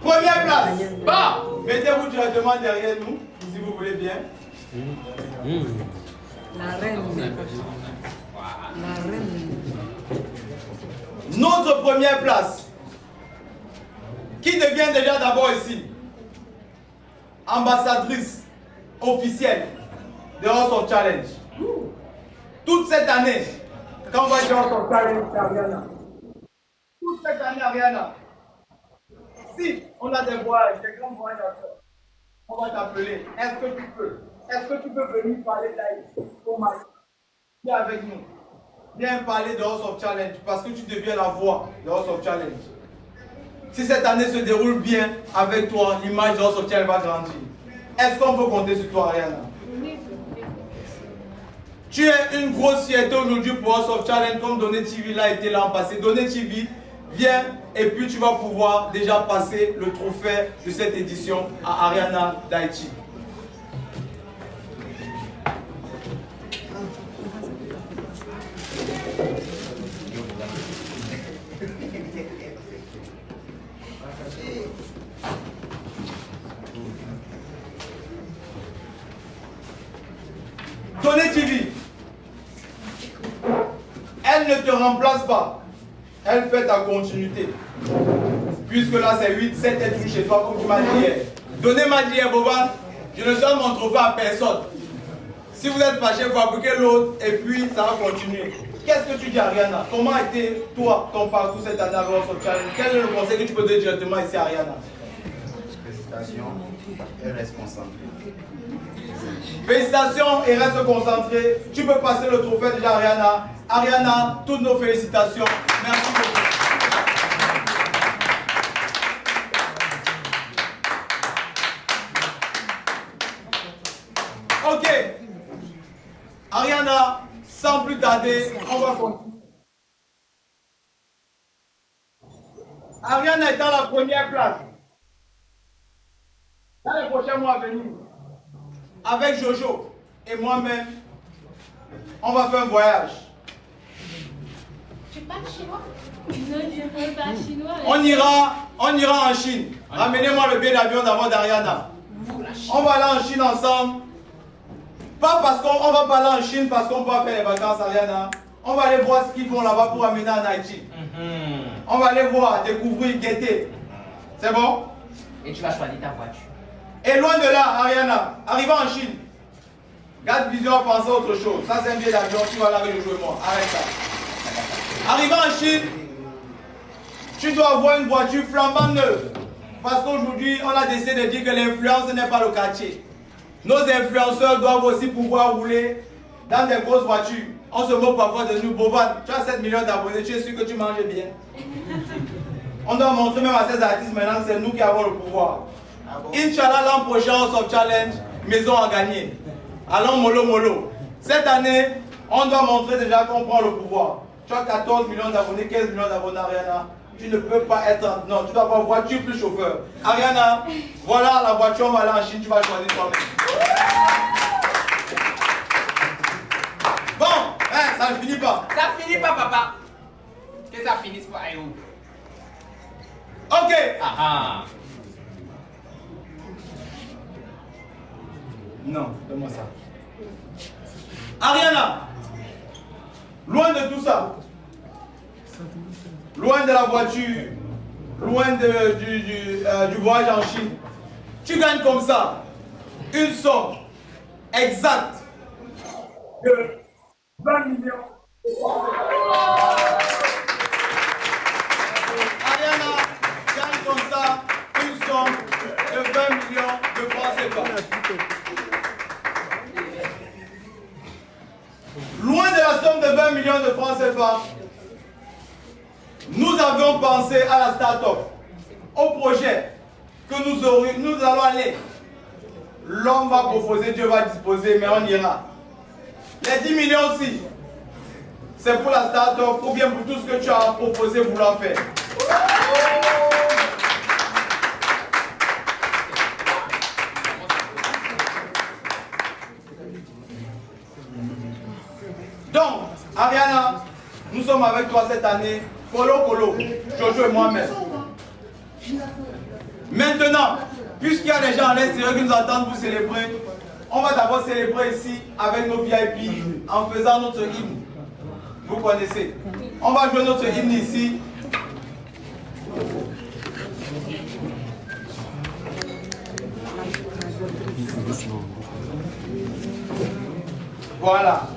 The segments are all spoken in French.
Première place. Bah, mettez-vous directement derrière nous, si vous voulez bien. La reine. La reine. Notre première place. Qui devient déjà d'abord ici ambassadrice officielle de House of Challenge. Toute cette année, quand on va dire House of Challenge, c'est Ariana. Toute cette année, Ariana. Si on a des voyages, des grands voyages à faire, on va t'appeler. Est-ce que tu peux? Est-ce que tu peux venir parler live au Mali? Viens avec nous. Viens parler de House of Challenge parce que tu deviens la voix de House of Challenge. Si cette année se déroule bien avec toi, l'image de House of Challenge va grandir. Est-ce qu'on peut compter sur toi, Ariana? Tu es une grosse fierté aujourd'hui pour House of Challenge comme Donné TV l'a été l'an passé. Donné TV, viens et puis tu vas pouvoir déjà passer le trophée de cette édition à Ariana d'Haïti. Donné TV, elle ne te remplace pas, elle fait ta continuité. Puisque là c'est 8, 7 êtres chez toi comme tu m'as dit hier. Donné m'a dit hier, Boba, je ne donne mon trophée à personne. Si vous êtes fâché, fabriquez l'autre et puis ça va continuer. Qu'est-ce que tu dis, Ariana? Comment a été toi, ton parcours cette année avec House of Challenge? Quel est le conseil que tu peux donner directement ici à Ariana? Félicitations et reste concentré. Félicitations et reste concentré. Tu peux passer le trophée déjà, Ariana. Ariana, toutes nos félicitations. Merci beaucoup. Ok. Ariana, sans plus tarder, on va continuer. Ariana est dans la première place. Dans les prochains mois à venir, avec Jojo et moi-même, on va faire un voyage. Tu parles chinois? Non, je ne parle pas chinois. On ira en Chine. Ramenez-moi le billet d'avion d'abord d'Ariana. On va aller en Chine ensemble. Pas parce qu'on va pas aller en Chine parce qu'on peut faire les vacances, Ariana. On va aller voir ce qu'ils font là-bas pour amener en Haïti. On va aller voir, découvrir, guetter. C'est bon? Et tu vas choisir ta voiture. Et loin de là, Ariana, arrivant en Chine, garde vision à penser à autre chose. Ça, c'est un billet d'avion, tu vas là avec le joueur moi. Arrête ça. Arrivant en Chine, tu dois avoir une voiture flambant neuve. Parce qu'aujourd'hui, on a décidé de dire que l'influence n'est pas le quartier. Nos influenceurs doivent aussi pouvoir rouler dans des grosses voitures. On se moque parfois de nous. Boban, tu as 7 millions d'abonnés, tu es sûr que tu manges bien. On doit montrer même à ces artistes maintenant que c'est nous qui avons le pouvoir. Inch'Allah, l'an prochain, House of Challenge, maison à gagner. Allons mollo mollo. Cette année, on doit montrer déjà qu'on prend le pouvoir. Tu as 14 millions d'abonnés, 15 millions d'abonnés, Ariana. Tu ne peux pas être... Non, tu dois avoir voiture plus chauffeur. Ariana, voilà la voiture, on va aller en Chine, tu vas choisir toi-même. Bon, hein, ça ne finit pas. Ça finit pas, papa. Que ça finisse pas, où? Ok. Ah ah. Non, donne-moi ça. Ariana, loin de tout ça, loin de la voiture, loin du voyage en Chine, tu gagnes comme ça une somme exacte de 20 millions. Ariana gagne comme ça une somme de 20 millions de francs CFA. Loin de la somme de 20 millions de francs CFA, nous avions pensé à la start-up, au projet que nous allons aller. L'homme va proposer, Dieu va disposer, mais on ira. Les 10 millions aussi, c'est pour la start-up ou bien pour tout ce que tu as proposé vouloir faire. Donc, Ariana, nous sommes avec toi cette année, Colo, Jojo et moi-même. Maintenant, puisqu'il y a des gens à l'extérieur qui nous attendent pour célébrer, on va d'abord célébrer ici avec nos VIP en faisant notre hymne. Vous connaissez. On va jouer notre hymne ici. Voilà.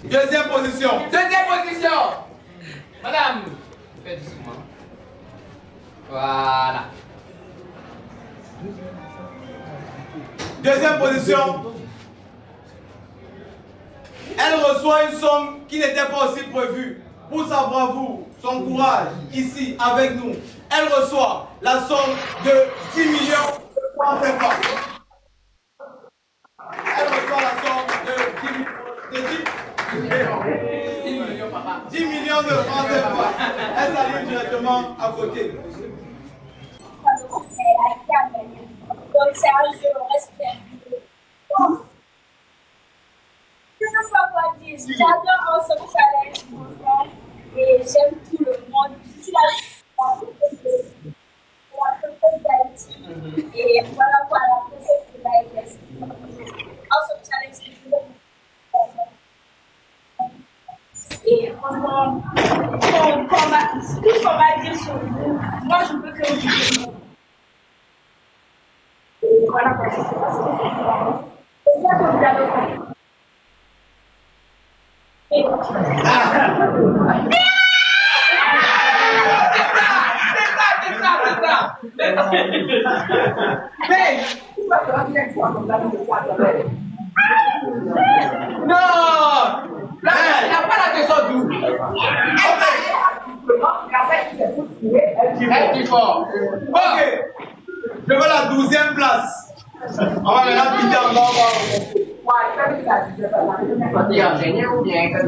Deuxième position. Deuxième position. Madame, faites doucement. Voilà. Deuxième position. Elle reçoit une somme qui n'était pas aussi prévue pour sa bravoure, son courage, ici, avec nous. Elle reçoit la somme de 10 millions de francs CFA. Elle reçoit la somme de 10 millions de francs CFA. Elle s'aligne directement à côté. Donc c'est un jeu respect. Je ne peux pas dire, j'adore Awesome Challenge et j'aime tout le monde. Je suis la princesse d'Haïti et voilà quoi la princesse de l'Haïti. Awesome Challenge, et franchement, tout ce qu'on va dire sur vous, moi je peux que vous dire. Voilà quoi, je sais pas ce que c'est ça que vous avez compris. C'est ça. Mais, non, là, il n'a pas la question d'où. Elle est fort. Ok. Je veux la 12e place. On va la quitter en bas. Tu es ingénieur ou bien ok,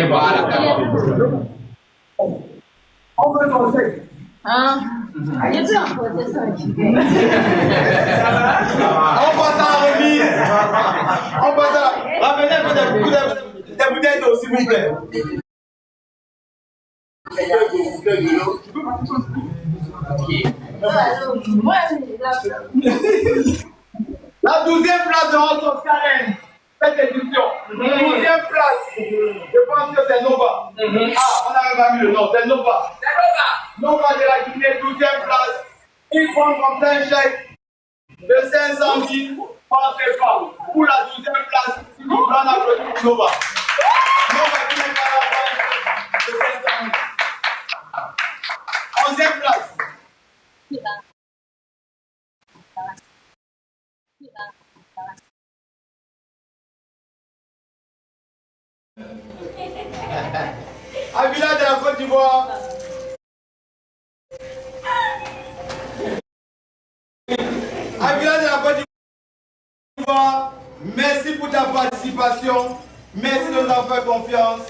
voilà, d'accord. On veut manger. Hein? On passe à la remise. On passe à la... Ramenez des bouteilles d'eau, s'il vous plaît. La 12e place de Awesome Challenge, cette édition. 12e place, je pense que c'est Nova. Ah, on n'avait pas mis le nom, c'est Nova. Nova de la Guinée, 12e place. Ils prennent comme ça un chèque de 500 000 francs CFA pour la 12e place. Si vous voulez en applaudir pour Nova. Nova qui n'est pas la fin de 500 000. 11e place. Avila de la Côte d'Ivoire. Avila de la Côte d'Ivoire, merci pour ta participation. Merci de nous avoir fait confiance.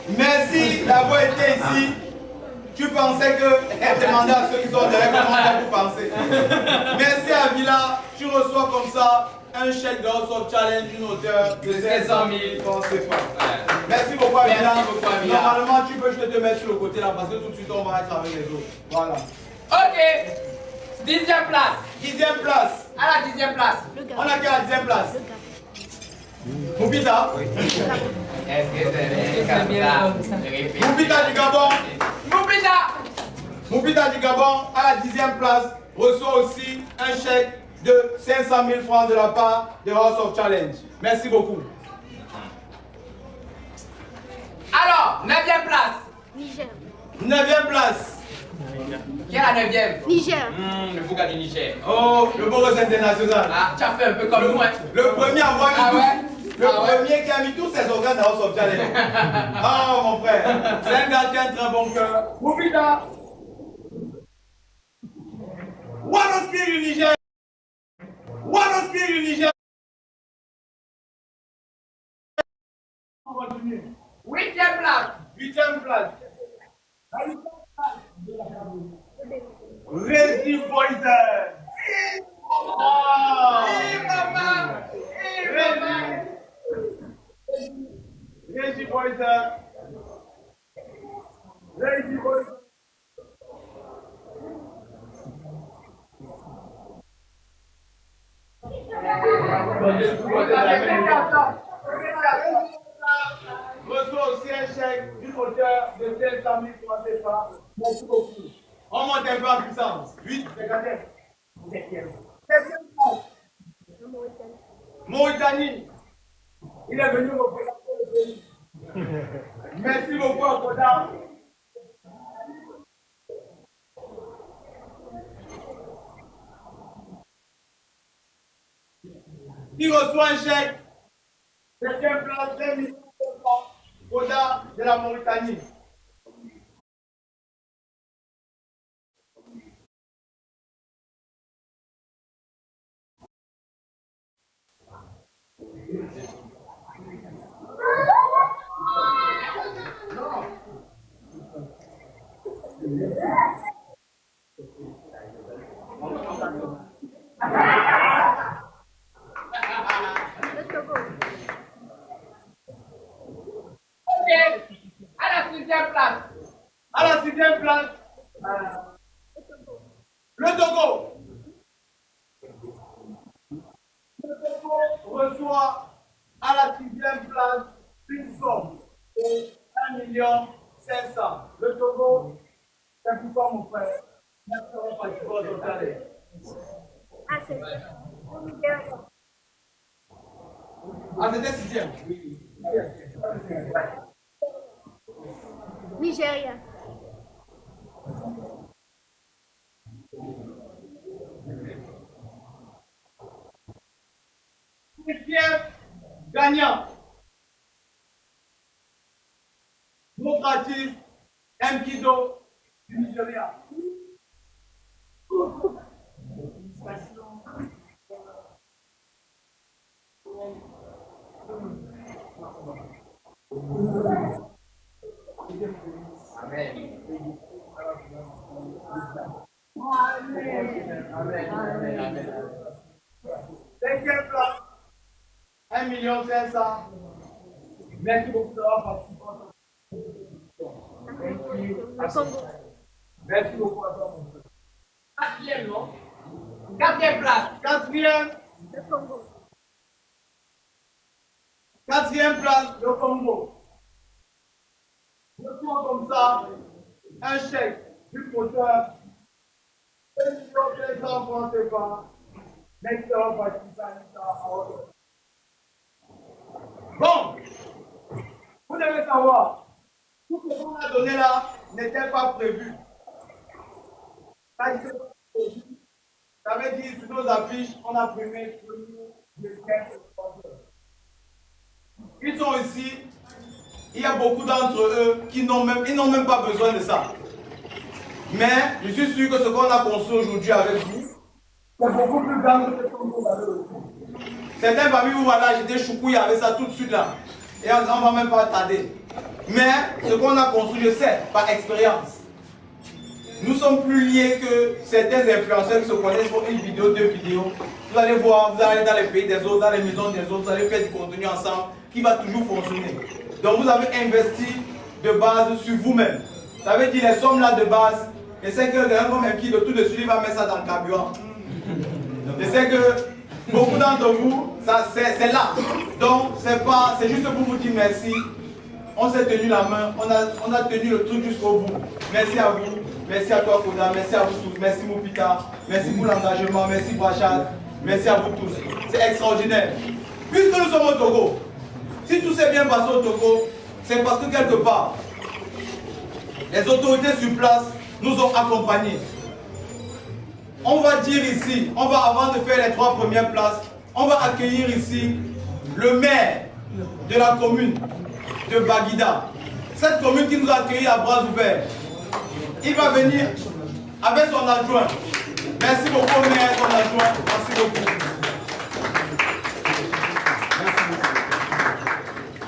Merci d'avoir été ici. Tu pensais qu'elle demandait à ceux qui sont derrière comment vous pensez. Merci Avila, tu reçois comme ça un chèque de Awesome Challenge d'une hauteur de 500 000 francs CFA. Merci beaucoup Avila. Normalement tu peux juste te mettre sur le côté là parce que tout de suite on va être avec les autres. Voilà. Ok. 10e place. 10e place. À la 10e place. On a qu'à la 10e place. Moupita. Est-ce que c'est bien comme ça? Moupita du Gabon. Moupita. Moupita du Gabon, à la 10e place, reçoit aussi un chèque de 500 000 francs de la part de Awesome Challenge. Merci beaucoup. Alors, 9e place. Niger. 9e place. Qui est la 9e? Niger. Le Bouga du Niger. Oh, le Boros International. Ah, tu as fait un peu comme nous, hein? Le premier à avoir mis Ah tous- ouais? Le premier qui a mis tous ses organes dans Awesome Challenge. Oh mon frère, c'est un gars qui a un très bon cœur. Moupita. Wanoski du Niger. Wanoski du Niger. 8e place. 8e place. Reggie Poison. Oh. Reggie Poison. Reggie Poison. Reçoit aussi un chèque d'une hauteur de 500 000 francs CFA. Merci beaucoup. On monte un peu en puissance. 8, regardez. 7e. 7e. Mauritanie. Il est venu représenter le pays. Merci beaucoup à Koda. Qui reçoit un chèque, septième place, 2 millions de francs, Koda de la Mauritanie. À la 6e place. À la 6e place, le Togo. Le Togo reçoit à la 6e place une somme de 1 500 000. Le Togo, c'est pourquoi mon frère, merci d'avoir participé au total. Ah, c'est Ah, c'était 6e. Nigeria. Septième gagnant. Notre artiste Mkido du Nigeria. Cinquième place, 1 500 000. Merci beaucoup d'avoir participé. Merci beaucoup à toi, mon frère. 4e, non? 4e place. 4e. Le Congo. 4e place, le Congo. Je prends comme ça un chèque du porteur 2 500 francs CFA. Merci d'avoir participé à l'État. Bon, vous devez savoir, tout ce qu'on a donné là n'était pas prévu. Ça veut dire sur nos affiches, on a primé le 15 sponsors. Ils sont ici, il y a beaucoup d'entre eux qui n'ont même pas besoin de ça. Mais je suis sûr que ce qu'on a construit aujourd'hui avec vous, c'est beaucoup plus grand que ce qu'on vous avez aussi. Certains parmi vous, voilà, j'étais choukouille avec ça tout de suite là. Et on ne va même pas tarder. Mais ce qu'on a construit, je sais, par expérience. Nous sommes plus liés que certains influenceurs qui se connaissent pour une vidéo, 2 vidéos. Vous allez voir, vous allez dans les pays des autres, dans les maisons des autres, vous allez faire du contenu ensemble qui va toujours fonctionner. Donc vous avez investi de base sur vous-même. Ça veut dire les sommes là de base. Et c'est que quelqu'un comme un qui de tout de suite il va mettre ça dans le carburant. Je sais que beaucoup d'entre vous, c'est là. Donc c'est juste pour vous dire merci. On s'est tenu la main, on a tenu le truc jusqu'au bout. Merci à vous, merci à toi Koda, merci à vous tous, merci Moupita, merci pour l'engagement, merci Brachad, merci à vous tous. C'est extraordinaire. Puisque nous sommes au Togo, si tout s'est bien passé au Togo, c'est parce que quelque part, les autorités sur place nous ont accompagnés. On va dire ici, avant de faire les 3 premières places, on va accueillir ici le maire de la commune de Baguida. Cette commune qui nous a accueillis à bras ouverts. Il va venir avec son adjoint. Merci beaucoup, maire, son adjoint. Merci beaucoup.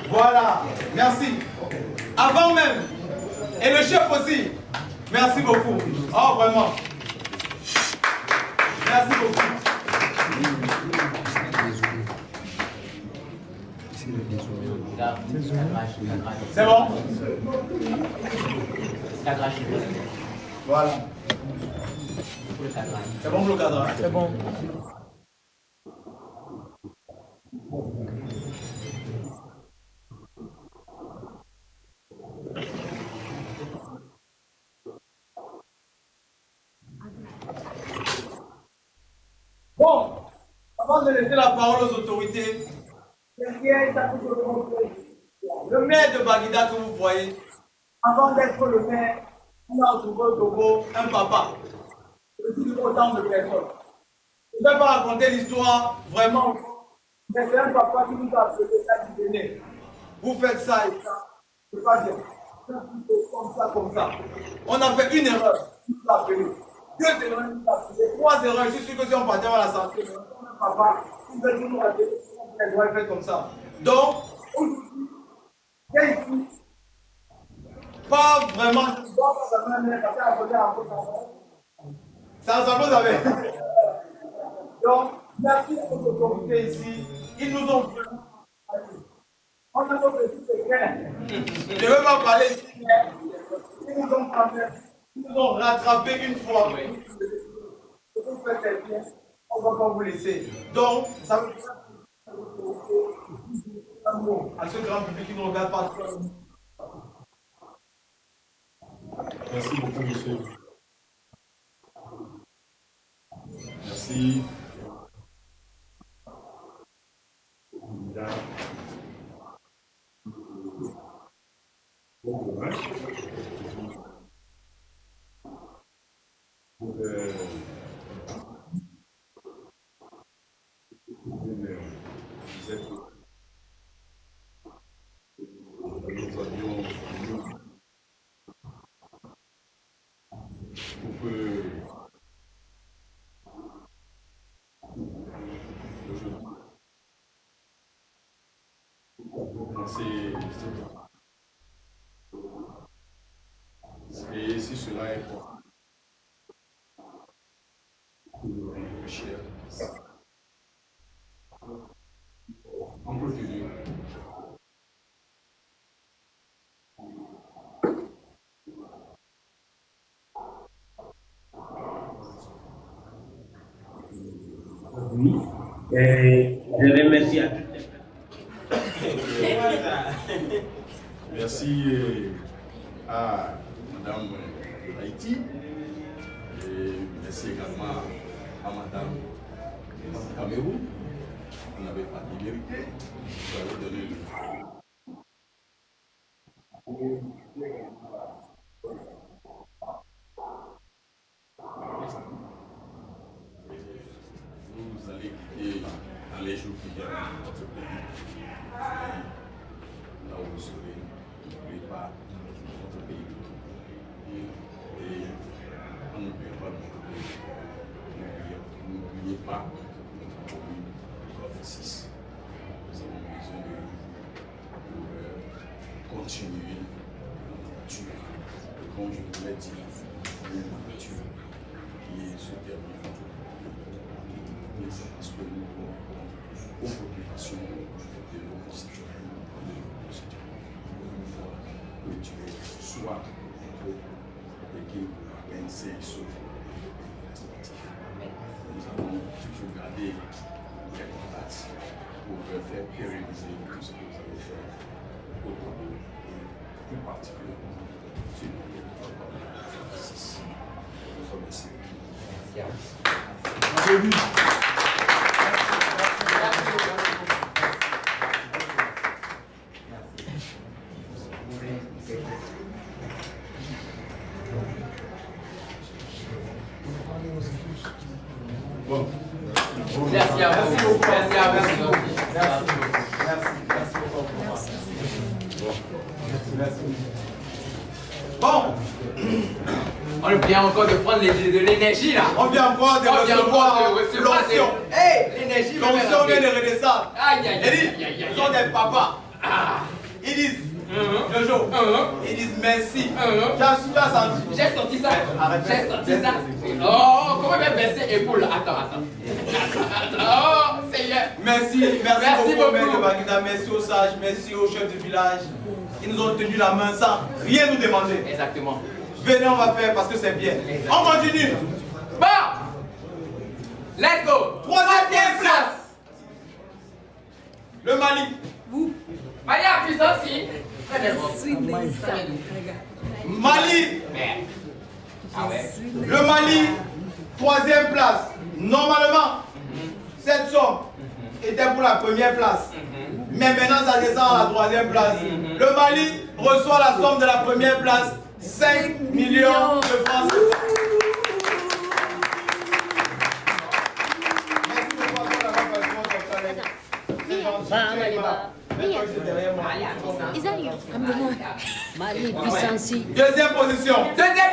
Voilà, merci. Avant même Et le chef aussi. Merci beaucoup. Oh, vraiment. Merci beaucoup. C'est bon? Voilà. C'est bon pour le cadran? C'est bon. Bon, avant de laisser la parole aux autorités, le maire de Baguida que vous voyez, avant d'être le maire, on a trouvé au Togo un papa. Aussi autant de personnes. Je ne vais pas raconter l'histoire vraiment, mais c'est un papa qui nous a appelé ça du Bénin. Vous faites ça et ça, c'est pas bien. Comme ça. On a fait une erreur, il nous a appelé. 2 erreurs, il nous a appelé. 3 erreurs, je suis sûr que si on partait à la santé, un papa, il va toujours appeler, on doit faire comme ça. Donc, aujourd'hui, il y a ici, pas vraiment, ça vous avez. Donc, merci aux autorités ici. Ils nous ont vraiment. On a notre petit secret. Je ne veux pas parler ici, mais ils nous ont parlé. Ils nous ont rattrapé une fois. Vous faites bien, on ne va pas vous laisser. Donc, ça veut dire à ce grand public qui ne regarde pas. Merci beaucoup, monsieur. Merci. Bon courage. Vous êtes nous avions pour que et si cela est pour réfléchir, on continue. Oui, je remercie à toutes les Merci à Madame Haïti et merci également à Madame Cameroun. On n'avait pas de vérité. Vous avez donné le. Vous allez quitter dans les jours qui viennent votre pays. Là où vous serez, n'oubliez pas votre pays. Et on n'oublie pas notre pays. N'oubliez pas notre commune de 6. Nous avons besoin de vous pour continuer notre nature. Comme je vous l'ai dit, une nature qui se termine. Mais c'est parce que nous avons aux populations de nos concitoyens, de nos concitoyens, que tu es soit l'équipe organisée sur les respectifs. Nous avons toujours gardé les contacts pour faire pérenniser tout ce que vous avez fait au Togo et plus particulièrement sur le territoire de 6. Je vous remercie. Bon. Merci à vous. Merci à vous. Merci beaucoup. Bon. On vient encore de prendre de l'énergie là. On vient encore de recevoir l'onction. Hey, l'énergie. L'onction vient de redescendre. Aïe, aïe, Ils sont des papas. Ils disent, Jojo, ils disent merci. Tu as senti. J'ai sorti ça. Arrête. J'ai sorti ça. Oh, comment même baisser épaule? Attends. Oh, Seigneur. Merci beaucoup, maître de Baguida. Merci aux sages, merci aux chefs du village. Ils nous ont tenu la main sans rien nous demander. Exactement. Venez, on va faire parce que c'est bien. On continue. Bon. Let's go. Troisième place. Le Mali. Maria puissance ici. Mali. Merde. Ah ouais. Le Mali, troisième place. Normalement, cette somme était pour la première place. Mais maintenant, ça descend à la troisième place. Le Mali reçoit la somme de la première place, 5 millions de francs. Merci beaucoup à toi d'avoir Mali puissance. Deuxième position. Deuxième